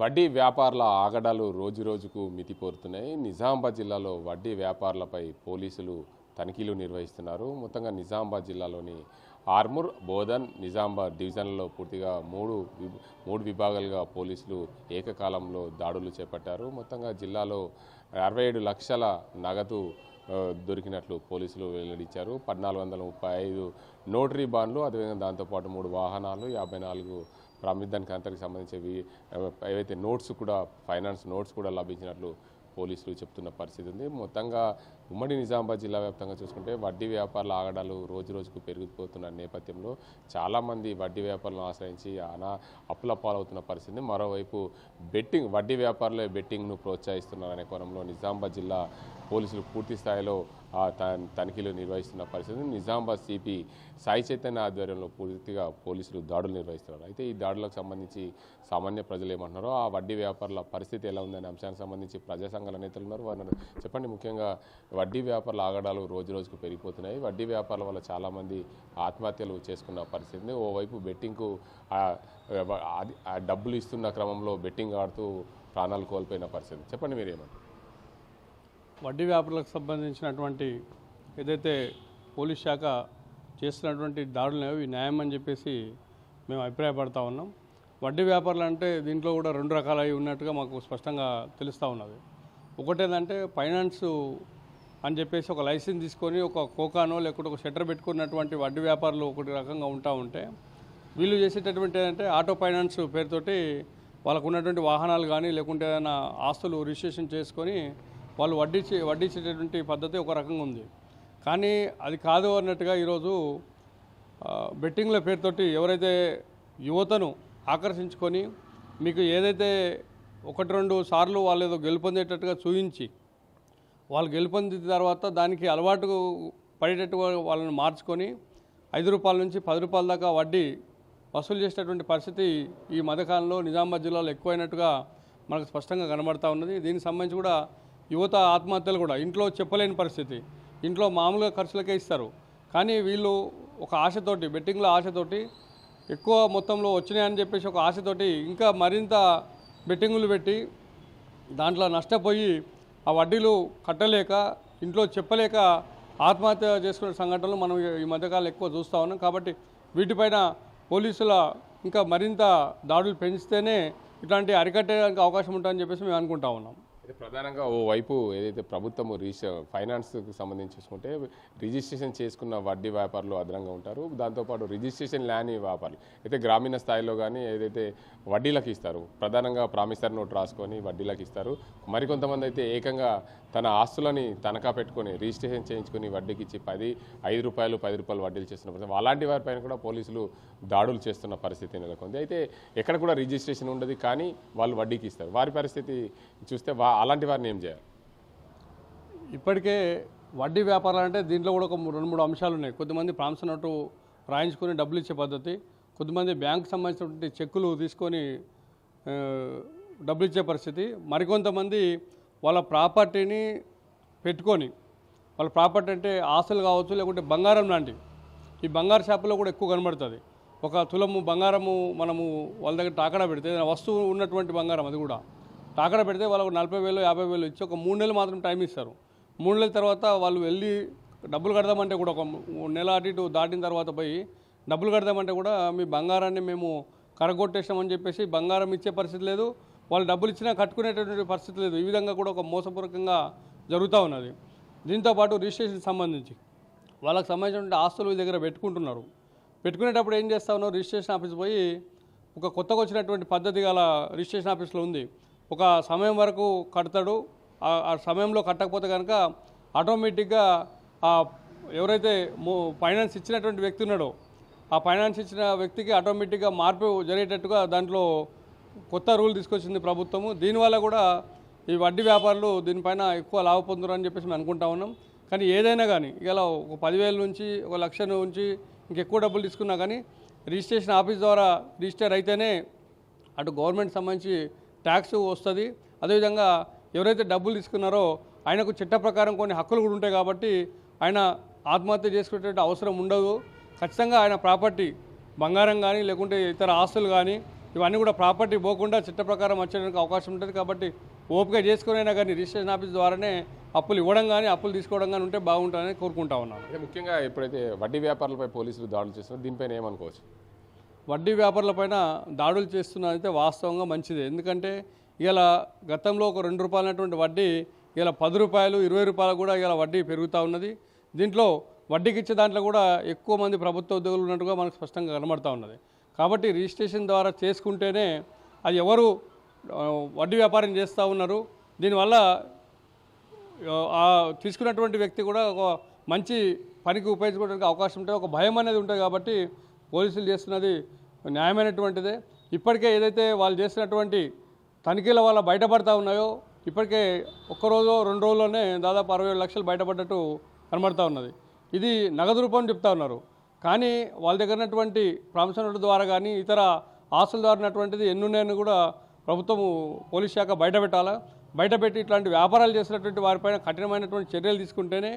వడ్డీ వ్యాపారుల ఆగడాలు రోజురోజుకు మితిపోరుతున్నాయి. నిజామాబాద్ జిల్లాలో వడ్డీ వ్యాపారులపై పోలీసులు తనిఖీలు నిర్వహిస్తున్నారు. మొత్తంగా నిజామాబాద్ జిల్లాలోని ఆర్మూర్, బోధన్, నిజామాబాద్ డివిజన్లలో పూర్తిగా మూడు విభాగాలుగా పోలీసులు ఏకకాలంలో దాడులు చేపట్టారు. మొత్తంగా జిల్లాలో 67 లక్షల నగదు దొరికినట్లు పోలీసులు వెల్లడించారు. 1435 నోటరీ బాండ్లు, అదేవిధంగా దాంతోపాటు 3 వాహనాలు, 54 ప్రామిద్దాన్ కాంతకి సంబంధించి ఏవైతే నోట్స్ కూడా, ఫైనాన్స్ నోట్స్ కూడా లభించినట్లు పోలీసులు చెప్తున్న పరిస్థితి ఉంది. మొత్తంగా ఉమ్మడి నిజామాబాద్ జిల్లా వ్యాప్తంగా చూసుకుంటే వడ్డీ వ్యాపారుల ఆగడాలు రోజురోజుకు పెరిగిపోతున్న నేపథ్యంలో చాలామంది వడ్డీ వ్యాపారులను ఆశ్రయించి అప్పుల పాలవుతున్న పరిస్థితి. మరోవైపు వడ్డీ వ్యాపారులే బెట్టింగ్ను ప్రోత్సహిస్తున్నారనే కోణంలో నిజామాబాద్ జిల్లా పోలీసులు పూర్తి స్థాయిలో తనిఖీలు నిర్వహిస్తున్న పరిస్థితి. నిజామాబాద్ సిపి సాయి చైతన్య ఆధ్వర్యంలో పూర్తిగా పోలీసులు దాడులు నిర్వహిస్తున్నారు. అయితే ఈ దాడులకు సంబంధించి సామాన్య ప్రజలు ఏమంటున్నారో, ఆ వడ్డీ వ్యాపారుల పరిస్థితి ఎలా ఉందనే అంశానికి సంబంధించి ప్రజా సంఘాల నేతలు ఉన్నారు. వారిని చెప్పండి. ముఖ్యంగా వడ్డీ వ్యాపారుల ఆగడాలు రోజురోజుకు పెరిగిపోతున్నాయి. వడ్డీ వ్యాపారుల వల్ల చాలామంది ఆత్మహత్యలు చేసుకున్న పరిస్థితి. ఓవైపు బెట్టింగ్కు డబ్బులు ఇస్తున్న క్రమంలో బెట్టింగ్ ఆడుతూ ప్రాణాలు కోల్పోయిన పరిస్థితి. చెప్పండి మీరేమంటారు? వడ్డీ వ్యాపారులకు సంబంధించినటువంటి ఏదైతే పోలీస్ శాఖ చేస్తున్నటువంటి దాడులు అవి న్యాయం అని చెప్పేసి మేము అభిప్రాయపడతా ఉన్నాం. వడ్డీ వ్యాపారులు అంటే దీంట్లో కూడా 2 రకాలవి ఉన్నట్టుగా మాకు స్పష్టంగా తెలుస్తూ ఉన్నది. ఒకటేదంటే ఫైనాన్స్ అని చెప్పేసి ఒక లైసెన్స్ తీసుకొని ఒక కోకానో లేకుంటే ఒక షట్టర్ పెట్టుకున్నటువంటి వడ్డీ వ్యాపారులు ఒకటి రకంగా ఉంటే, వీళ్ళు చేసేటటువంటి ఏంటంటే ఆటో ఫైనాన్స్ పేరుతోటి వాళ్ళకు ఉన్నటువంటి వాహనాలు కానీ లేకుంటే ఏదైనా ఆస్తులు రిజిస్ట్రేషన్ చేసుకొని వాళ్ళు వడ్డించేటటువంటి పద్ధతి ఒక రకంగా ఉంది. కానీ అది కాదు అన్నట్టుగా ఈరోజు బెట్టింగ్ల పేరుతోటి ఎవరైతే యువతను ఆకర్షించుకొని మీకు ఏదైతే 1-2 సార్లు వాళ్ళు ఏదో గెలుపొందేటట్టుగా చూపించి, వాళ్ళు గెలుపొందిన తర్వాత దానికి అలవాటు పడేటట్టుగా వాళ్ళని మార్చుకొని 5 రూపాయల నుంచి 10 రూపాయల దాకా వడ్డీ వసూలు చేసేటటువంటి పరిస్థితి ఈ మధ్యకాలంలో నిజామాబాద్ జిల్లాలో ఎక్కువైనట్టుగా మనకు స్పష్టంగా కనబడతా ఉన్నది. దీనికి సంబంధించి కూడా యువత ఆత్మహత్యలు కూడా ఇంట్లో చెప్పలేని పరిస్థితి. ఇంట్లో మామూలుగా ఖర్చులకే ఇస్తారు, కానీ వీళ్ళు ఒక ఆశతోటి, బెట్టింగ్లో ఆశతోటి ఎక్కువ మొత్తంలో వచ్చినాయని చెప్పేసి ఒక ఆశతోటి ఇంకా మరింత బెట్టింగులు పెట్టి దాంట్లో నష్టపోయి ఆ వడ్డీలు కట్టలేక, ఇంట్లో చెప్పలేక ఆత్మహత్య చేసుకునే సంఘటనలు మనం ఈ మధ్యకాలం ఎక్కువ చూస్తూ ఉన్నాం. కాబట్టి వీటిపైన పోలీసుల ఇంకా మరింత దాడులు పెంచితేనే ఇట్లాంటి అరికట్టడానికి అవకాశం ఉంటుందని చెప్పేసి మేము అనుకుంటా ఉన్నాం. అయితే ప్రధానంగా ఓవైపు ఏదైతే ప్రభుత్వము ఫైనాన్స్కి సంబంధించి చూసుకుంటే రిజిస్ట్రేషన్ చేసుకున్న వడ్డీ వ్యాపారులు అదనంగా ఉంటారు. దాంతోపాటు రిజిస్ట్రేషన్ లేని వ్యాపారులు అయితే గ్రామీణ స్థాయిలో కానీ ఏదైతే వడ్డీలకు ఇస్తారు, ప్రధానంగా ప్రామిసరీ నోట్ రాసుకొని వడ్డీలకు ఇస్తారు. మరికొంతమంది అయితే ఏకంగా తన ఆస్తులని తనఖా పెట్టుకొని రిజిస్ట్రేషన్ చేయించుకొని వడ్డీకి ఇచ్చి 5 రూపాయలు 10 రూపాయలు వడ్డీలు చేస్తున్న పరిస్థితి. అలాంటి వారిపైన కూడా పోలీసులు దాడులు చేస్తున్న పరిస్థితి నెలకొంది. అయితే ఎక్కడ కూడా రిజిస్ట్రేషన్ ఉండదు, కానీ వాళ్ళు వడ్డీకి ఇస్తారు. వారి పరిస్థితి చూస్తే అలాంటి వారిని ఏం చేయాలి? ఇప్పటికే వడ్డీ వ్యాపారాలు అంటే దీంట్లో కూడా ఒక 2-3 అంశాలు ఉన్నాయి. కొద్దిమంది ప్రామిసరీ నోటు రాయించుకొని డబ్బులు ఇచ్చే పద్ధతి, కొద్దిమంది బ్యాంకు సంబంధించినటువంటి చెక్కులు తీసుకొని డబ్బులు ఇచ్చే పరిస్థితి, మరికొంతమంది వాళ్ళ ప్రాపర్టీని పెట్టుకొని, వాళ్ళ ప్రాపర్టీ అంటే ఆస్తులు కావచ్చు లేకుంటే బంగారం లాంటివి, ఈ బంగారు షాపులో కూడా ఎక్కువ కనబడుతుంది. ఒక తులము బంగారము మనము వాళ్ళ దగ్గర తాకడా పెడితే, వస్తువు ఉన్నటువంటి బంగారం అది కూడా తాకడా పెడితే వాళ్ళకు 40,000 50,000 ఇచ్చి ఒక 3 నెలలు మాత్రం టైం ఇస్తారు. 3 నెలల తర్వాత వాళ్ళు వెళ్ళి డబ్బులు కడదామంటే కూడా ఒక నెల అటు ఇటు దాటిన తర్వాత పోయి డబ్బులు కడదామంటే కూడా మీ బంగారాన్ని మేము కరగొట్టేసామని చెప్పేసి బంగారం ఇచ్చే పరిస్థితి లేదు, వాళ్ళు డబ్బులు ఇచ్చినా కట్టుకునేటటువంటి పరిస్థితి లేదు. ఈ విధంగా కూడా ఒక మోసపూర్వకంగా జరుగుతూ ఉన్నది. దీంతోపాటు రిజిస్ట్రేషన్ సంబంధించి వాళ్ళకి సంబంధించిన ఆస్తులు వీళ్ళ దగ్గర పెట్టుకుంటున్నారు. పెట్టుకునేటప్పుడు ఏం చేస్తా ఉన్నారు, రిజిస్ట్రేషన్ ఆఫీస్ పోయి ఒక కొత్తగా వచ్చినటువంటి పద్ధతి గల రిజిస్ట్రేషన్ ఆఫీస్లో ఉంది, ఒక సమయం వరకు కడతాడు, ఆ సమయంలో కట్టకపోతే కనుక ఆటోమేటిక్గా ఎవరైతే ఫైనాన్స్ ఇచ్చినటువంటి వ్యక్తి ఉన్నాడో ఆ ఫైనాన్స్ ఇచ్చిన వ్యక్తికి ఆటోమేటిక్గా మార్పు జరిగేటట్టుగా దాంట్లో కొత్త రూల్ తీసుకొచ్చింది ప్రభుత్వము. దీనివల్ల కూడా ఈ వడ్డీ వ్యాపారులు దీనిపైన ఎక్కువ లాభ పొందుతారని చెప్పేసి మేము అనుకుంటా ఉన్నాం. కానీ ఏదైనా కానీ ఇలా ఒక 10,000 నుంచి 1,00,000 నుంచి ఇంకెక్కువ డబ్బులు తీసుకున్నా కానీ రిజిస్ట్రేషన్ ఆఫీస్ ద్వారా రిజిస్టర్ అయితేనే అటు గవర్నమెంట్ సంబంధించి ట్యాక్స్ వస్తుంది. అదేవిధంగా ఎవరైతే డబ్బులు తీసుకున్నారో ఆయనకు చట్ట ప్రకారం కొన్ని హక్కులు కూడా ఉంటాయి. కాబట్టి ఆయన ఆత్మహత్య చేసుకునే అవసరం ఉండదు. ఖచ్చితంగా ఆయన ప్రాపర్టీ బంగారం కానీ లేకుంటే ఇతర ఆస్తులు కానీ ఇవన్నీ కూడా ప్రాపర్టీ పోకుండా చట్ట ప్రకారం వచ్చేందుకు అవకాశం ఉంటుంది. కాబట్టి ఓపిక చేసుకునైనా కానీ రిజిస్ట్రేషన్ ఆఫీస్ ద్వారానే అప్పులు ఇవ్వడం కానీ అప్పులు తీసుకోవడం కానీ ఉంటే బాగుంటుందని కోరుకుంటా ఉన్నాను. అంటే ముఖ్యంగా ఎప్పుడైతే వడ్డీ వ్యాపారులపై పోలీసులు దాడులు చేస్తున్నారు దీనిపైన ఏమనుకోవచ్చు? వడ్డీ వ్యాపారులపైన దాడులు చేస్తున్నదైతే వాస్తవంగా మంచిదే. ఎందుకంటే ఇలా గతంలో ఒక ₹2 అన్నటువంటి వడ్డీ ఇలా ₹10, ₹20 కూడా ఇలా వడ్డీ పెరుగుతూ ఉన్నది. దీంట్లో వడ్డీకి ఇచ్చే దాంట్లో కూడా ఎక్కువ మంది ప్రభుత్వ ఉద్యోగులు ఉన్నట్టుగా మనకు స్పష్టంగా కనబడుతూ ఉన్నది. కాబట్టి రిజిస్ట్రేషన్ ద్వారా చేసుకుంటేనే అది ఎవరు వడ్డీ వ్యాపారం చేస్తూ ఉన్నారు, దీనివల్ల తీసుకున్నటువంటి వ్యక్తి కూడా ఒక మంచి పనికి ఉపయోగించుకోవడానికి అవకాశం ఉంటుంది, ఒక భయం అనేది ఉంటుంది. కాబట్టి పోలీసులు చేస్తున్నది న్యాయమైనటువంటిదే. ఇప్పటికే ఏదైతే వాళ్ళు చేసినటువంటి తనిఖీల వల్ల బయటపడతా ఉన్నాయో ఇప్పటికే ఒక్కరోజు 2 రోజుల్లోనే దాదాపు 67 లక్షలు బయటపడ్డట్టు కనబడుతూ ఉన్నది. ఇది నగదు రూపం చెప్తా ఉన్నారు. కానీ వాళ్ళ దగ్గర ఉన్నటువంటి ప్రామిసరీ నోటు ద్వారా కానీ ఇతర ఆస్తుల ద్వారా ఉన్నటువంటిది ఎన్నున్నాయని కూడా ప్రభుత్వము పోలీస్ శాఖ బయటపెట్టాలా. బయటపెట్టి ఇట్లాంటి వ్యాపారాలు చేసినటువంటి వారిపైన కఠినమైనటువంటి చర్యలు తీసుకుంటేనే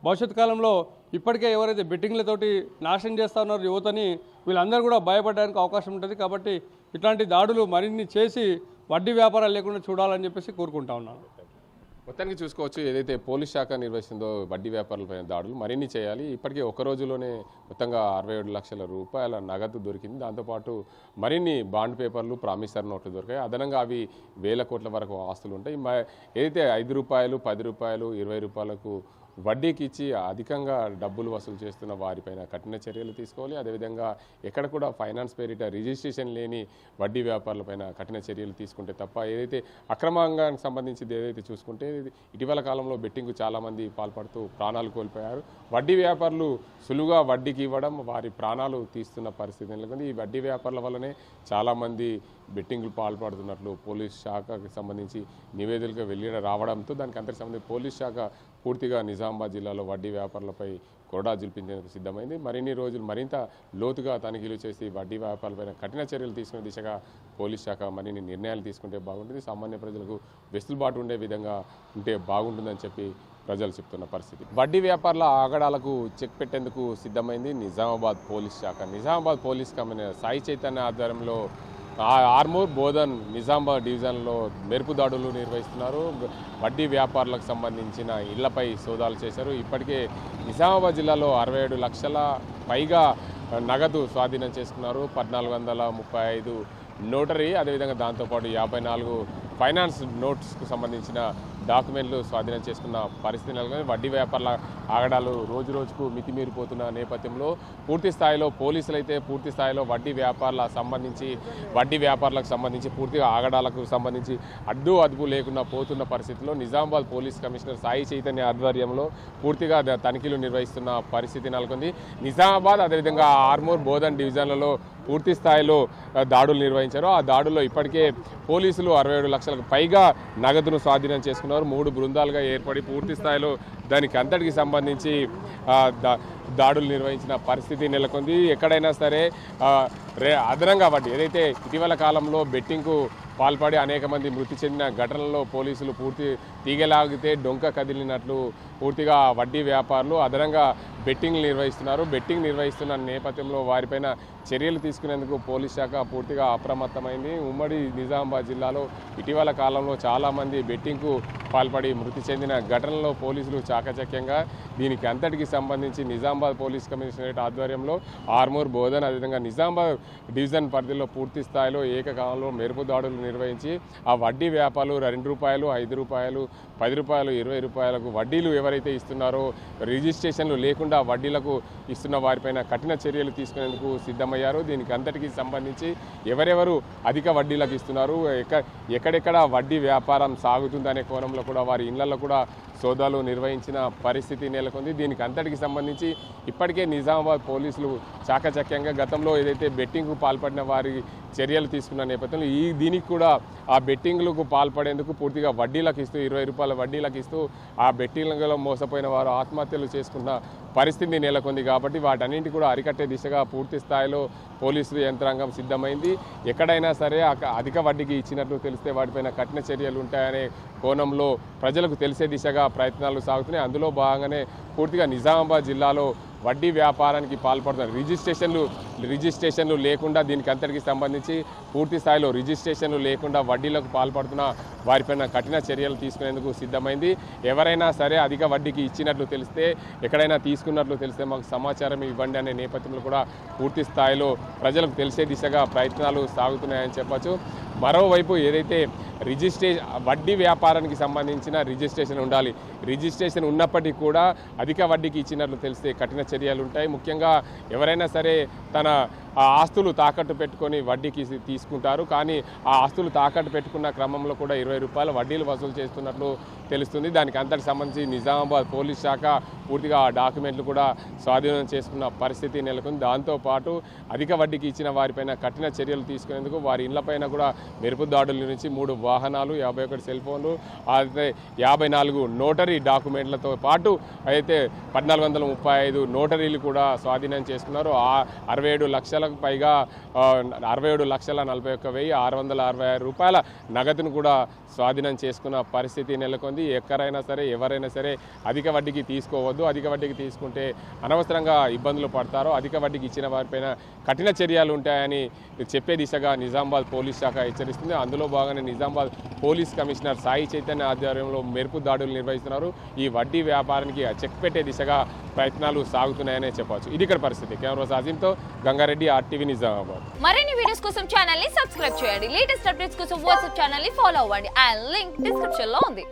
భవిష్యత్ కాలంలో ఇప్పటికే ఎవరైతే బెట్టింగ్లతోటి నాశనం చేస్తూ ఉన్నారో యువతని వీళ్ళందరూ కూడా భయపడడానికి అవకాశం ఉంటుంది. కాబట్టి ఇట్లాంటి దాడులు మరిన్ని చేసి వడ్డీ వ్యాపారాలు లేకుండా చూడాలని చెప్పేసి కోరుకుంటా ఉన్నాను. మొత్తానికి చూసుకోవచ్చు ఏదైతే పోలీస్ శాఖ నిర్వహిస్తుందో వడ్డీ వ్యాపారులపైన దాడులు మరిన్ని చేయాలి. ఇప్పటికే ఒక రోజులోనే మొత్తంగా 67 లక్షల రూపాయల నగదు దొరికింది. దాంతోపాటు మరిన్ని బాండ్ పేపర్లు ప్రామిసరీ నోట్లు దొరికాయి. అదనంగా అవి వేల కోట్ల వరకు ఆస్తులు ఉంటాయి. ఏదైతే ₹5, ₹10, ₹20కు వడ్డీకి ఇచ్చి అధికంగా డబ్బులు వసూలు చేస్తున్న వారిపైన కఠిన చర్యలు తీసుకోవాలి. అదేవిధంగా ఎక్కడ కూడా ఫైనాన్స్ పేరిట రిజిస్ట్రేషన్ లేని వడ్డీ వ్యాపారులపైన కఠిన చర్యలు తీసుకుంటే తప్ప ఏదైతే అక్రమంగానికి సంబంధించి ఏదైతే చూసుకుంటే ఇటీవల కాలంలో బెట్టింగ్కు చాలామంది పాల్పడుతూ ప్రాణాలు కోల్పోయారు. వడ్డీ వ్యాపారులు సులువుగా వడ్డీకి ఇవ్వడం వారి ప్రాణాలు తీస్తున్న పరిస్థితి నెలకొంది. ఈ వడ్డీ వ్యాపారుల వల్లనే చాలామంది బెట్టింగ్లు పాల్పడుతున్నట్లు పోలీస్ శాఖకు సంబంధించి నివేదికలు వెళ్ళి రావడంతో దానికి అంతకు సంబంధించి పోలీస్ శాఖ పూర్తిగా నిజామాబాద్ జిల్లాలో వడ్డీ వ్యాపారులపై కొరడా జుల్పించేందుకు సిద్ధమైంది. మరిన్ని రోజులు మరింత లోతుగా తనిఖీలు చేసి వడ్డీ వ్యాపారులపైన కఠిన చర్యలు తీసుకునే దిశగా పోలీస్ శాఖ మరిన్ని నిర్ణయాలు తీసుకుంటే బాగుంటుంది. సామాన్య ప్రజలకు వెసులుబాటు ఉండే విధంగా ఉంటే బాగుంటుందని చెప్పి ప్రజలు చెప్తున్న పరిస్థితి. వడ్డీ వ్యాపారుల ఆగడాలకు చెక్ పెట్టేందుకు సిద్ధమైంది నిజామాబాద్ పోలీస్ శాఖ. నిజామాబాద్ పోలీస్ కమిషనర్ సాయి చైతన్య ఆధ్వర్యంలో ఆర్మూర్, బోధన్, నిజామాబాద్ డివిజన్లో మెరుపు దాడులు నిర్వహిస్తున్నారు. వడ్డీ వ్యాపారులకు సంబంధించిన ఇళ్లపై సోదాలు చేశారు. ఇప్పటికే నిజామాబాద్ జిల్లాలో 67 లక్షల పైగా నగదు స్వాధీనం చేసుకున్నారు. 1435 నోటరీ, అదేవిధంగా దాంతోపాటు 54 ఫైనాన్స్ నోట్స్కు సంబంధించిన డాక్యుమెంట్లు స్వాధీనం చేసుకున్న పరిస్థితి నెలకొని వడ్డీ వ్యాపారుల ఆగడాలు రోజు రోజుకు మితిమీరిపోతున్న నేపథ్యంలో పూర్తి స్థాయిలో పోలీసులు అయితే పూర్తి స్థాయిలో వడ్డీ వ్యాపారులకు సంబంధించి పూర్తిగా ఆగడాలకు సంబంధించి అదుపు లేకుండా పోతున్న పరిస్థితిలో నిజామాబాద్ పోలీస్ కమిషనర్ సాయి చైతన్య ఆధ్వర్యంలో పూర్తిగా తనిఖీలు నిర్వహిస్తున్న పరిస్థితి నెలకొంది. నిజామాబాద్ అదేవిధంగా ఆర్మూర్, బోధన్ డివిజన్లలో పూర్తి స్థాయిలో దాడులు నిర్వహించారు. ఆ దాడుల్లో ఇప్పటికే పోలీసులు 67 లక్షలకు పైగా నగదును స్వాధీనం చేసుకున్నారు. 3 బృందాలుగా ఏర్పడి పూర్తి స్థాయిలో దానికి అంతటికి సంబంధించి దాడులు నిర్వహించిన పరిస్థితి నెలకొంది. ఎక్కడైనా సరే అదనంగా వడ్డీ ఏదైతే ఇటీవల కాలంలో బెట్టింగ్కు పాల్పడి అనేక మంది మృతి చెందిన ఘటనల్లో పోలీసులు పూర్తి తీగలాగితే డొంక కదిలినట్లు పూర్తిగా వడ్డీ వ్యాపారులు అదనంగా బెట్టింగ్ నిర్వహిస్తున్న నేపథ్యంలో వారిపైన చర్యలు తీసుకునేందుకు పోలీస్ శాఖ పూర్తిగా అప్రమత్తమైంది. ఉమ్మడి నిజామాబాద్ జిల్లాలో ఇటీవల కాలంలో చాలామంది బెట్టింగ్కు పాల్పడి మృతి చెందిన ఘటనలో పోలీసులు చాకచక్యంగా దీనికి అంతటికి సంబంధించి నిజామాబాద్ పోలీస్ కమిషనరేట్ ఆధ్వర్యంలో ఆర్మూర్, బోధన్ అదేవిధంగా నిజామాబాద్ డివిజన్ పరిధిలో పూర్తి స్థాయిలో ఏకకాలంలో మెరుపు దాడులు నిర్వహించి ఆ వడ్డీ వ్యాపారులు ₹2, ₹5, ₹10, ₹20కు వడ్డీలు ఎవరైతే ఇస్తున్నారో రిజిస్ట్రేషన్లు లేకుండా వడ్డీలకు ఇస్తున్న వారిపైన కఠిన చర్యలు తీసుకునేందుకు సిద్ధమయ్యారు. దీనికి అంతటికి సంబంధించి ఎవరెవరు అధిక వడ్డీలకు ఇస్తున్నారు, ఎక్కడెక్కడ వడ్డీ వ్యాపారం సాగుతుందనే కోణంలో కూడా వారి ఇళ్లలో కూడా సోదాలు నిర్వహించిన పరిస్థితి నెలకొంది. దీనికి అంతటికి సంబంధించి ఇప్పటికే నిజామాబాద్ పోలీసులు చాకచక్యంగా గతంలో ఏదైతే బెట్టింగ్కు పాల్పడిన వారి చర్యలు తీసుకున్న నేపథ్యంలో దీనికి కూడా ఆ బెట్టింగ్లకు పాల్పడేందుకు పూర్తిగా వడ్డీలకు ఇస్తూ ₹20 వడ్డీలకు ఇస్తూ ఆ బెట్టింగ్లలో మోసపోయిన వారు ఆత్మహత్యలు చేసుకున్న పరిస్థితి నెలకొంది. కాబట్టి వాటన్నింటి కూడా అరికట్టే దిశగా పూర్తి స్థాయిలో పోలీసులు యంత్రాంగం సిద్ధమైంది. ఎక్కడైనా సరే అధిక వడ్డీకి ఇచ్చినట్లు తెలిస్తే వాటిపైన కఠిన చర్యలు ఉంటాయనే కోణంలో ప్రజలకు తెలిసే దిశగా ప్రయత్నాలు సాగుతున్నాయి. అందులో భాగంగానే పూర్తిగా నిజామాబాద్ జిల్లాలో వడ్డీ వ్యాపారానికి పాల్పడుతున్నారు. రిజిస్ట్రేషన్లు లేకుండా దీనికి అంతటికి సంబంధించి పూర్తి స్థాయిలో రిజిస్ట్రేషన్లు లేకుండా వడ్డీలకు పాల్పడుతున్న వారిపైన కఠిన చర్యలు తీసుకునేందుకు సిద్ధమైంది. ఎవరైనా సరే అధిక వడ్డీకి ఇచ్చినట్లు తెలిస్తే, ఎక్కడైనా తీసుకున్నట్లు తెలిస్తే మాకు సమాచారం ఇవ్వండి అనే నేపథ్యంలో కూడా పూర్తి స్థాయిలో ప్రజలకు తెలిసే దిశగా ప్రయత్నాలు సాగుతున్నాయని చెప్పచ్చు. మరోవైపు ఏదైతే వడ్డీ వ్యాపారానికి సంబంధించిన రిజిస్ట్రేషన్ ఉండాలి. రిజిస్ట్రేషన్ ఉన్నప్పటికీ కూడా అధిక వడ్డీకి ఇచ్చినట్లు తెలిస్తే కఠిన చర్యలు ఉంటాయి. ముఖ్యంగా ఎవరైనా సరే తన ఆస్తులు తాకట్టు పెట్టుకొని వడ్డీకి తీసుకుంటారు. కానీ ఆ ఆస్తులు తాకట్టు పెట్టుకున్న క్రమంలో కూడా 20 రూపాయల వడ్డీలు వసూలు చేస్తున్నట్లు తెలుస్తుంది. దానికి అంతటి సంబంధించి నిజామాబాద్ పోలీస్ శాఖ పూర్తిగా ఆ డాక్యుమెంట్లు కూడా స్వాధీనం చేసుకున్న పరిస్థితి నెలకొంది. దాంతోపాటు అధిక వడ్డీకి ఇచ్చిన వారిపైన కఠిన చర్యలు తీసుకునేందుకు వారి ఇళ్లపైన కూడా మెరుపు దాడుల నుంచి 3 వాహనాలు, 51 సెల్ ఫోన్లు, అయితే 54 నోటరీ డాక్యుమెంట్లతో పాటు అయితే 1435 నోటరీలు కూడా స్వాధీనం చేసుకున్నారు. 67 లక్షలకు పైగా 67,41,666 రూపాయల నగదును కూడా స్వాధీనం చేసుకున్న పరిస్థితి నెలకొంది. ఎక్కడైనా సరే ఎవరైనా సరే అధిక వడ్డీకి తీసుకోవద్దు. అధిక వడ్డీకి తీసుకుంటే అనవసరంగా ఇబ్బందులు పడతారో, అధిక వడ్డీకి ఇచ్చిన వారిపైన కఠిన చర్యలు ఉంటాయని చెప్పే దిశగా నిజామాబాద్ పోలీస్ శాఖ హెచ్చరిస్తుంది. అందులో భాగంగానే నిజామాబాద్ పోలీస్ కమిషనర్ సాయి చైతన్య ఆధ్వర్యంలో మెరుపు దాడులు నిర్వహిస్తున్నారు. ఈ వడ్డీ వ్యాపారానికి చెక్ పెట్టే దిశగా ప్రయత్నాలు సాగుతున్నాయనే చెప్పవచ్చు. ఇది ఇక్కడ పరిస్థితి. కెమెరా సాజింతో గంగారెడ్డి, RTV నిజామాబాద్. మరిన్ని వీడియోస్ కోసం ఛానల్ ని సబ్స్క్రైబ్ చేయండి. లేటెస్ట్ అప్డేట్స్ కోసం వాట్సాప్ ఛానల్ ని ఫాలో అవ్వండి. ఆ లింక్ డిస్క్రిప్షన్ లో ఉంది.